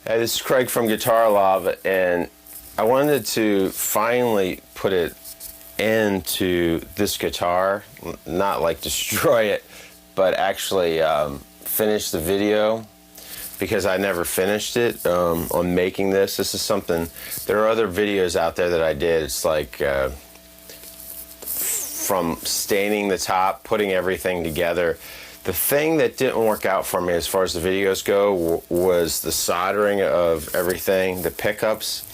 Hey, this is Craig from Guitar Love, and I wanted to finally put it into this guitar, not like destroy it, but actually finish the video, because I never finished it on making this. This is something, there are other videos out there that I did. It's like from staining the top, putting everything together. The thing that didn't work out for me as far as the videos go was the soldering of everything, the pickups.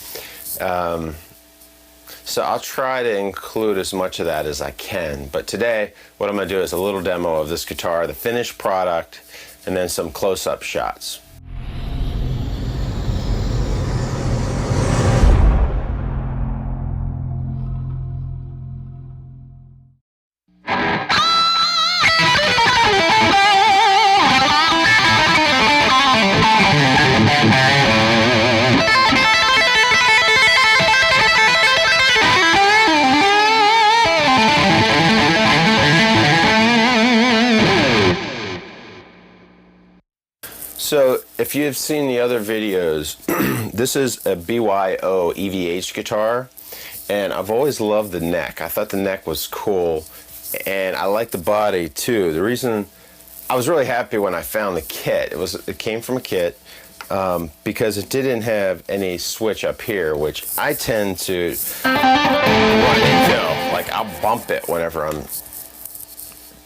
So I'll try to include as much of that as I can. But today, what I'm going to do is a little demo of this guitar, the finished product, and then some close-up shots. So if you've seen the other videos, this is a BYO EVH guitar, and I've always loved the neck. I thought the neck was cool, and I like the body too. The reason I was really happy when I found the kit, it came from a kit, because it didn't have any switch up here, which I tend to run into. Like, I'll bump it whenever I'm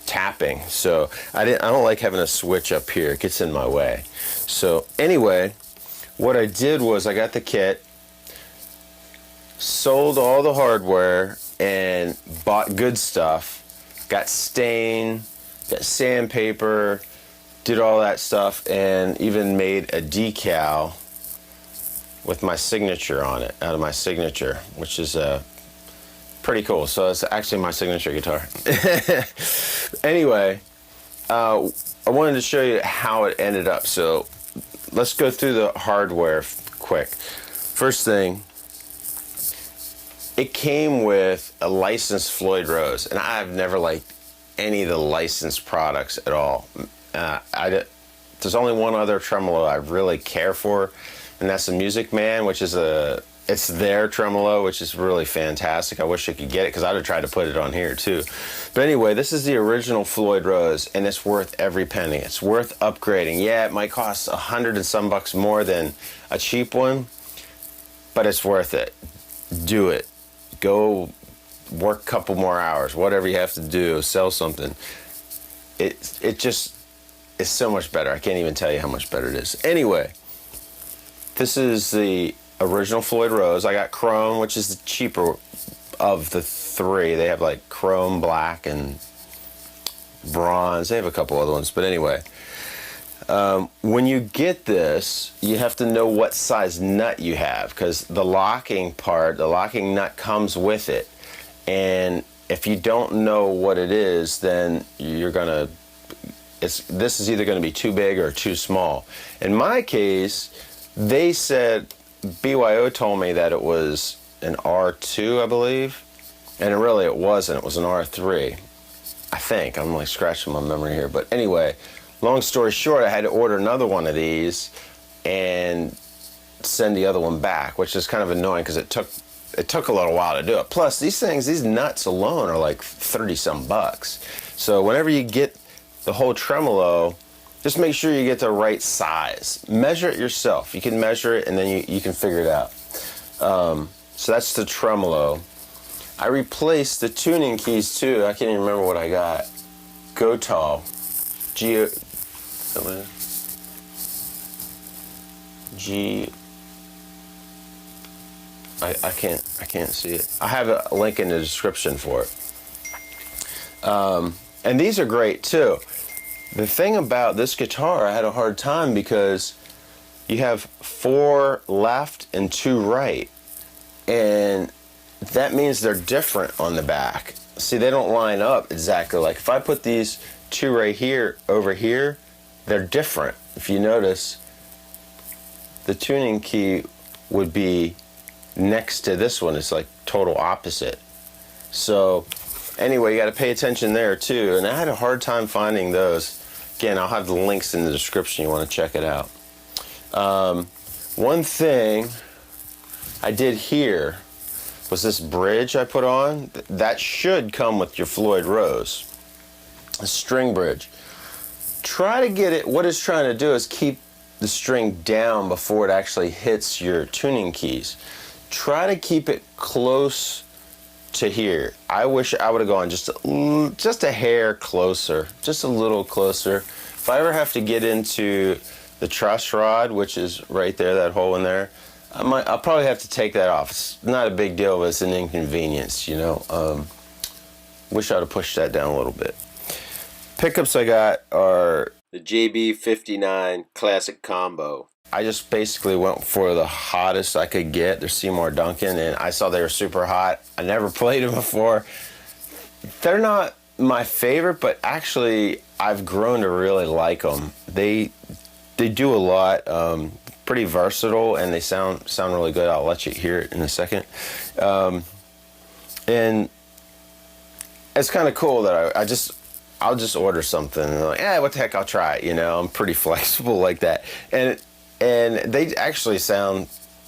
tapping, so I don't like having a switch up here. It gets in my way. So anyway, what I did was I got the kit, sold all the hardware, and bought good stuff. Got stain, got sandpaper, did all that stuff, and even made a decal with my signature on it, out of my signature, which is pretty cool. So it's actually my signature guitar. Anyway, I wanted to show you how it ended up. So let's go through the hardware quick. First thing, it came with a licensed Floyd Rose, and I've never liked any of the licensed products at all. There's only one other tremolo I really care for, and that's the Music Man, which is it's their tremolo, which is really fantastic. I wish I could get it, because I'd have tried to put it on here too. But anyway, this is the original Floyd Rose, and it's worth every penny. It's worth upgrading. Yeah, it might cost $100 and some bucks more than a cheap one, but it's worth it. Do it. Go work a couple more hours, whatever you have to do, sell something. It just is so much better. I can't even tell you how much better it is. Anyway, this is the original Floyd Rose. I got chrome, which is the cheaper of the three. They have like chrome, black, and bronze. They have a couple other ones, but anyway, when you get this, you have to know what size nut you have, because the locking nut comes with it, and if you don't know what it is, then this is either going to be too big or too small. In my case, they said, BYO told me that it was an R2, I believe, and really it wasn't. It was an R3, I think. I'm like scratching my memory here, but anyway, long story short, I had to order another one of these and send the other one back, which is kind of annoying because it took a little while to do it. Plus, these nuts alone are like 30 some bucks. So whenever you get the whole tremolo, just make sure you get the right size. Measure it yourself. You can measure it, and then you can figure it out. So that's the tremolo. I replaced the tuning keys too. I can't even remember what I got. Go Tall. I can't see it. I have a link in the description for it. And these are great too. The thing about this guitar, I had a hard time because you have 4 left and 2 right, and that means they're different on the back. See, they don't line up exactly. Like if I put these 2 right here over here, they're different. If you notice, the tuning key would be next to this one. It's like total opposite. So anyway, you got to pay attention there too, and I had a hard time finding those. Again, I'll have the links in the description. You want to check it out. One thing I did here was this bridge I put on. That should come with your Floyd Rose, a string bridge. Try to get it, what it's trying to do is keep the string down before it actually hits your tuning keys. Try to keep it close to here. I wish I would have gone just a hair closer, just a little closer. If I ever have to get into the truss rod, which is right there, that hole in there, I'll probably have to take that off. It's not a big deal, but it's an inconvenience, you know. Wish I would have pushed that down a little bit. Pickups I got are the JB59 Classic Combo. I just basically went for the hottest I could get. They're Seymour Duncan, and I saw they were super hot. I never played them before. They're not my favorite, but actually I've grown to really like them. They do a lot. Pretty versatile, and they sound really good. I'll let you hear it in a second. And it's kind of cool that I'll just order something and like, what the heck, I'll try it, you know. I'm pretty flexible like that. And they actually sound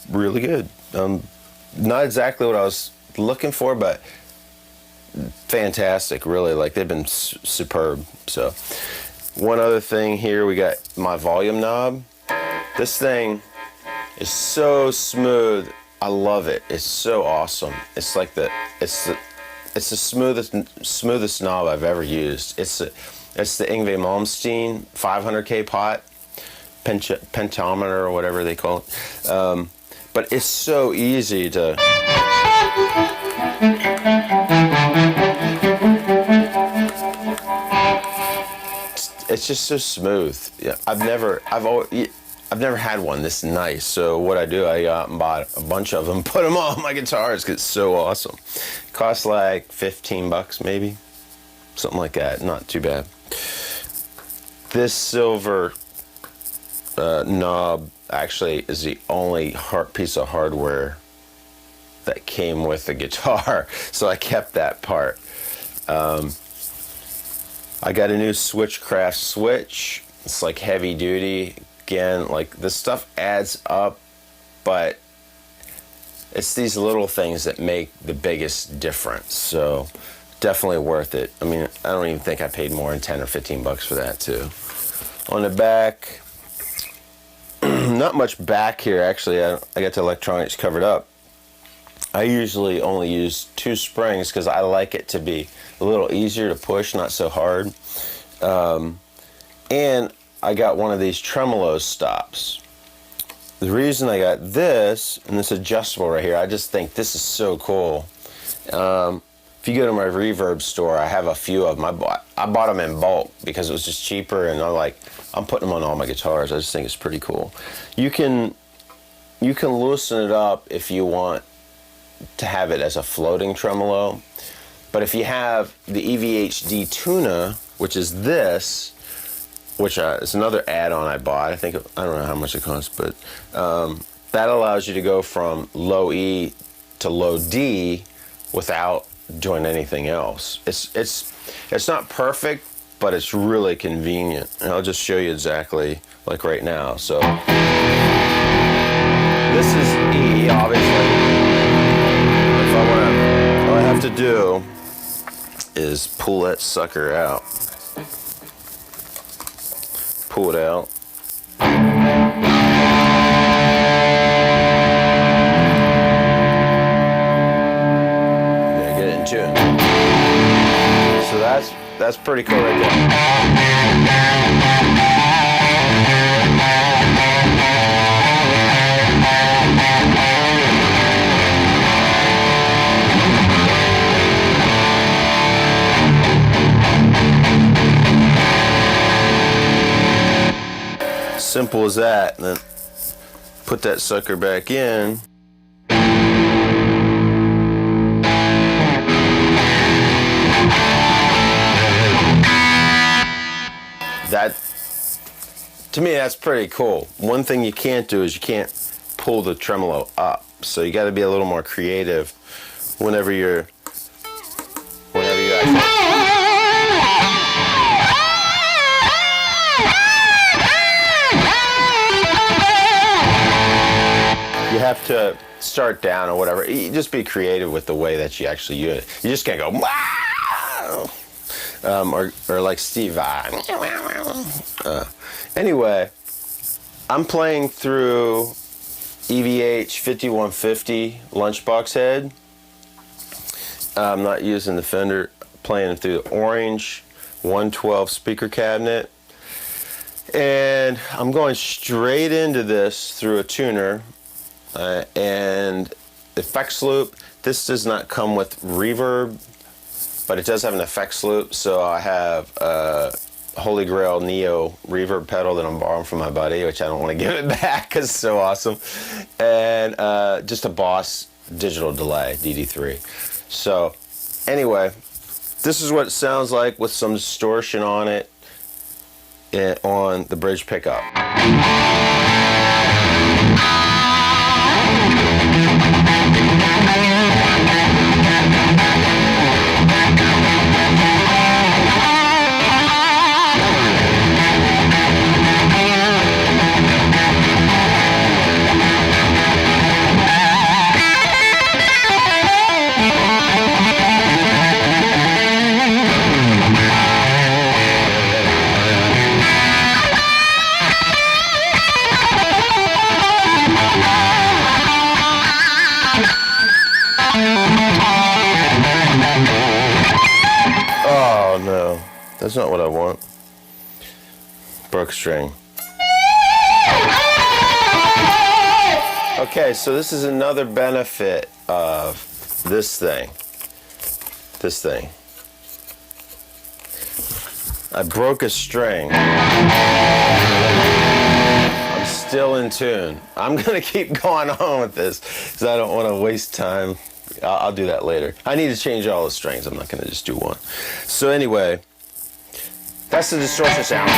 really good. Not exactly what I was looking for, but fantastic, really. Like, they've been superb. So one other thing here, we got my volume knob. This thing is so smooth. I love it. It's so awesome. It's like it's the smoothest knob I've ever used. It's the Yngwie Malmsteen 500K pot, pentometer or whatever they call it. But it's so easy to. It's just so smooth. Yeah, I've never had one this nice. So what I do, I got and bought a bunch of them, put them on my guitars because it's so awesome. It costs like 15 bucks maybe, something like that. Not too bad. This silver knob actually is the only piece of hardware that came with the guitar, so I kept that part. I got a new Switchcraft switch. It's like heavy duty. Again, like, this stuff adds up, but it's these little things that make the biggest difference. So definitely worth it. I mean, I don't even think I paid more than 10 or 15 bucks for that too. On the back, not much back here actually. I got the electronics covered up. I usually only use 2 springs because I like it to be a little easier to push, not so hard. And I got one of these tremolo stops. The reason I got this, and this adjustable right here, I just think this is so cool. If you go to my reverb store, I have a few of them. I bought them in bulk because it was just cheaper, and I'm putting them on all my guitars. I just think it's pretty cool. You can loosen it up if you want to have it as a floating tremolo. But if you have the EVH D-Tuna, which is this, which is another add-on I bought. I don't know how much it costs, but that allows you to go from low E to low D without doing anything else. It's not perfect, but it's really convenient. And I'll just show you exactly, like right now. So this is E, obviously. All I have to do is pull that sucker out. Pull it out. Yeah, get it in tune. So that's pretty cool right there. Simple as that. And then put that sucker back in. That, to me, that's pretty cool. One thing you can't do is you can't pull the tremolo up. So you got to be a little more creative whenever you're actually. you have to start down or whatever. You just be creative with the way that you actually use it. You just can't go, wow! Or like Steve Vai. Anyway, I'm playing through EVH 5150 Lunchbox head. I'm not using the Fender, playing through the orange 112 speaker cabinet. And I'm going straight into this through a tuner. And effects loop, this does not come with reverb, but it does have an effects loop. So I have a Holy Grail Neo reverb pedal that I'm borrowing from my buddy, which I don't want to give it back because it's so awesome. And just a Boss digital delay, DD3. So anyway, this is what it sounds like with some distortion on it on the bridge pickup. Oh no, that's not what I want. Broke string. Okay, so this is another benefit of this thing. I broke a string. I'm still in tune. I'm gonna keep going on with this because I don't want to waste time. I'll do that later. I need to change all the strings. I'm not going to just do one. So anyway, that's the distortion sound.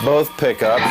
Both pickups.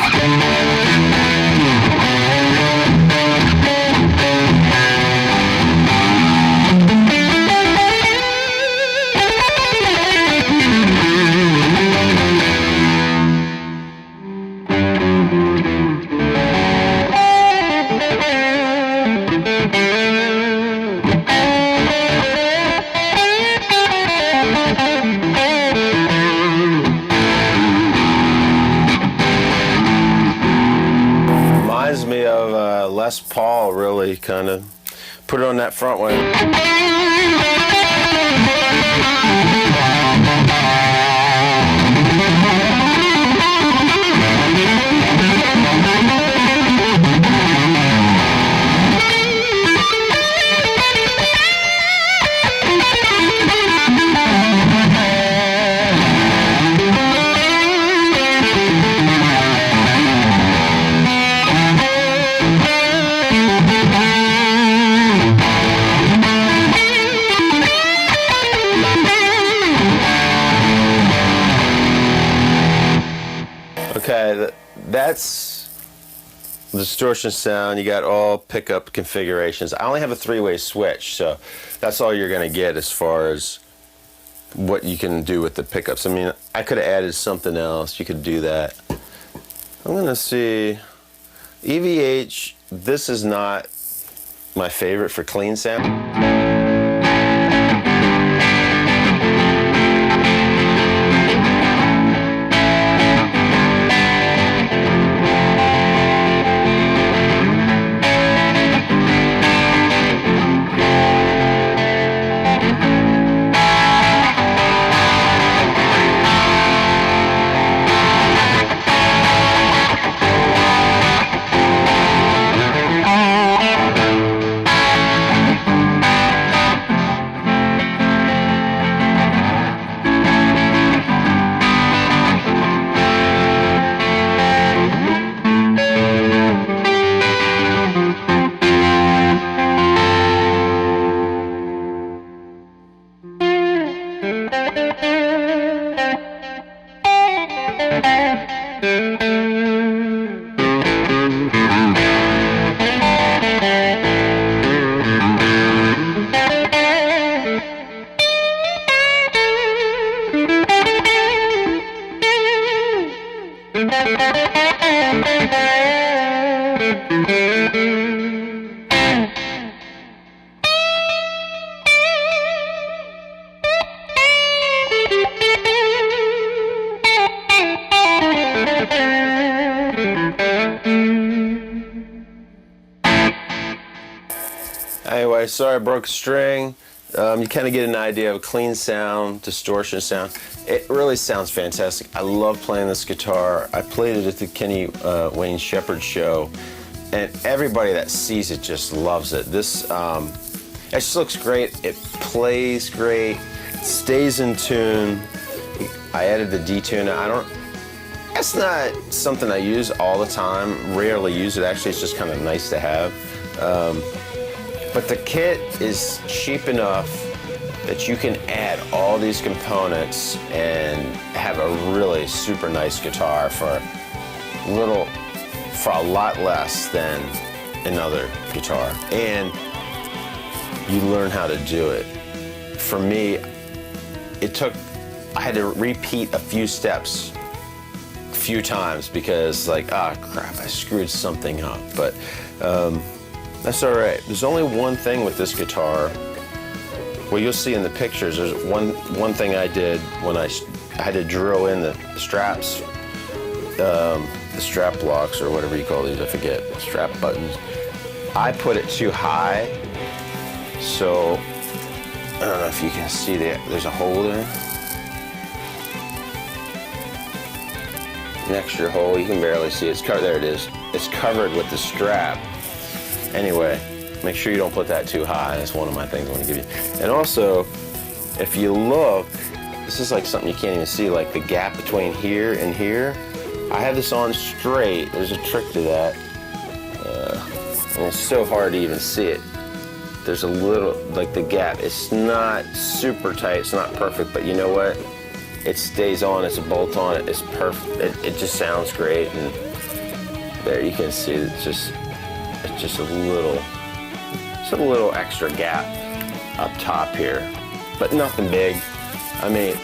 Me of Les Paul, really kind of put it on that front one. Okay, that's the distortion sound. You got all pickup configurations. I only have a 3-way switch, so that's all you're going to get as far as what you can do with the pickups. I mean, I could have added something else. You could do that. I'm going to see. EVH, this is not my favorite for clean sound. anyway, sorry I broke a string. You kind of get an idea of a clean sound, distortion sound. It really sounds fantastic. I love playing this guitar. I played it at the Kenny Wayne Shepherd show, and everybody that sees it just loves it. This it just looks great. It plays great. It stays in tune. I added the D-Tuna. That's not something I use all the time. Rarely use it. Actually, it's just kind of nice to have. But the kit is cheap enough that you can add all these components and have a really super nice guitar for a lot less than another guitar. And you learn how to do it. For me, I had to repeat a few steps a few times because like, crap, I screwed something up. But that's all right. There's only one thing with this guitar. Well, you'll see in the pictures, there's one thing I did when I had to drill in the straps, the strap blocks or whatever you call these, I forget, strap buttons. I put it too high, so I don't know if you can see that. There's a hole there. An extra hole, you can barely see it. It's covered, there it is. It's covered with the strap. Anyway, make sure you don't put that too high. That's one of my things I want to give you. And also, if you look, this is like something you can't even see, like the gap between here and here. I have this on straight. There's a trick to that. And it's so hard to even see it. There's a little, like the gap. It's not super tight. It's not perfect, but you know what? It stays on. It's a bolt on it. It's perfect. It just sounds great. And there you can see it's just a little extra gap up top here, but nothing big. I mean,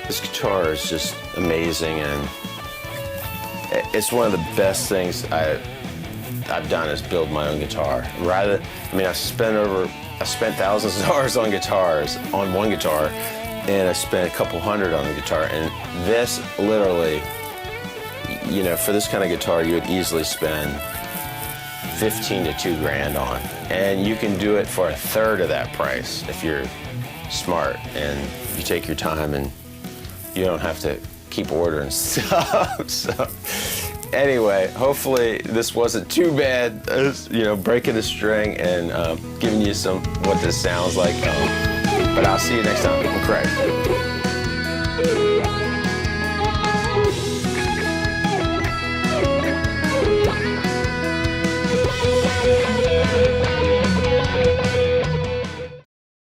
this guitar is just amazing, and it's one of the best things I've done is build my own guitar. I spent thousands of dollars on guitars, on one guitar, and I spent a couple hundred on the guitar, and this literally, you know, for this kind of guitar, you would easily spend 15 to 2 grand on, and you can do it for a third of that price if you're smart and you take your time and you don't have to keep ordering stuff. So anyway, hopefully this wasn't too bad, you know, breaking a string and giving you what this sounds like. But I'll see you next time. I'm Craig.